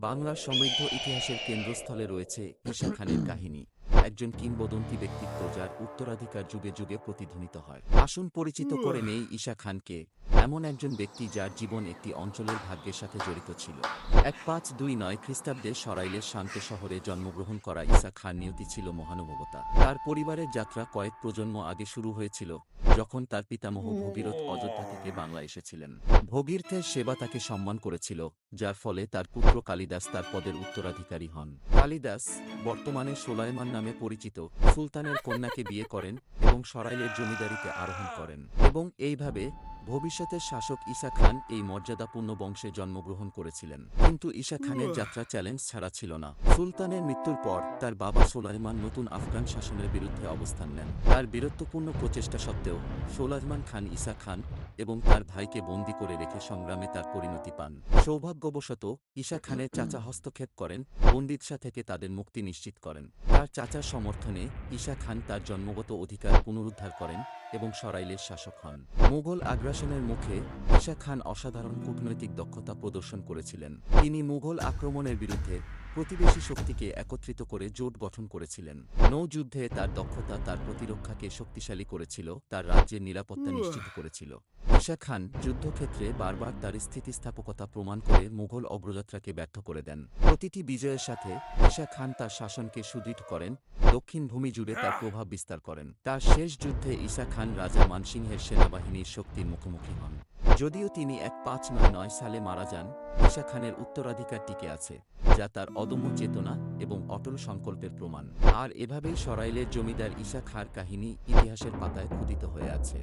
বাংলার সমৃদ্ধ ইতিহাসের কেন্দ্রস্থলে রয়েছে ঈশা খানের কাহিনী, একজন কিংবদন্তি ব্যক্তিত্ব যার উত্তরাধিকার যুগে যুগে প্রতিধ্বনিত হয়। আসুন পরিচিত করে নেই ঈশা খানকে, এমন একজন ব্যক্তি যার জীবন একটি অঞ্চলের ভাগ্যের সাথে জড়িত ছিল। 1529 খ্রিস্টাব্দে সরাইলের শান্ত শহরে জন্মগ্রহণ করা ঈশা খান নিয়তি ছিল মহানুভবতা। তার পরিবারের যাত্রা কয়েক প্রজন্ম আগে শুরু হয়েছিল, যখন তার পিতামহ ভগীরথ অযোধ্যা থেকে বাংলা এসেছিলেন। ভগীরথের সেবা তাকে সম্মান করেছিল, যার ফলে তার পুত্র কালিদাস তার পদের উত্তরাধিকারী হন। কালিদাস, বর্তমানে সোলায়মান নামে পরিচিত, সুলতানের কন্যাকে বিয়ে করেন এবং সরাইলের জমিদারিতে আরোহণ করেন, এবং এইভাবে ভবিষ্যতের শাসক ঈশা খান এই মর্যাদাপূর্ণ বংশে জন্মগ্রহণ করেছিলেন। কিন্তু ঈশা খানের যাত্রা চ্যালেঞ্জ ছাড়া ছিল না। সুলতানের মৃত্যুর পর তার বাবা সোলায়মান নতুন আফগান শাসনের বিরুদ্ধে অবস্থান নেন। তার বীরত্বপূর্ণ প্রচেষ্টা সত্ত্বেও সোলায়মান খান ঈশা খান এবং তার ভাইকে বন্দী করে রেখে সংগ্রামে তার পরিণতি পান। সৌভাগ্যবশত ঈশা খানের চাচা হস্তক্ষেপ করেন, বন্দিদশা থেকে তাদের মুক্তি নিশ্চিত করেন। তার চাচার সমর্থনে ঈশা খান তার জন্মগত অধিকার পুনরুদ্ধার করেন এবং সরাইলের শাসক হন। মুঘল আগ্রাসনের মুখে ঈশা খান অসাধারণ কূটনৈতিক দক্ষতা প্রদর্শন করেছিলেন। তিনি মুঘল আক্রমণের বিরুদ্ধে প্রতিবেশী শক্তিকে একত্রিত করে জোট গঠন করেছিলেন। নৌযুদ্ধে তার দক্ষতা তার প্রতিরক্ষাকে শক্তিশালী করেছিল, তার রাজ্যের নিরাপত্তা নিশ্চিত করেছিল। ঈশা খান যুদ্ধক্ষেত্রে বারবার তার স্থিতিস্থাপকতা প্রমাণ করে মুঘল অগ্রযাত্রাকে ব্যর্থ করে দেন। প্রতিটি বিজয়ের সাথে ঈশা খান তার শাসনকে সুদৃঢ় করেন, দক্ষিণ ভূমি জুড়ে তার প্রভাব বিস্তার করেন। তার শেষ যুদ্ধে ঈশা খান রাজা মানসিংহের সেনাবাহিনীর শক্তির মুখোমুখি হন। যদিও তিনি 1599 সালে মারা যান, ঈশা খানের উত্তরাধিকার টিকে আছে, যা তার অদম্য চেতনা এবং অটল সংকল্পের প্রমাণ। আর এভাবেই সরাইলের জমিদার ঈশা খাঁর কাহিনী ইতিহাসের পাতায় খোদিত হয়ে আছে।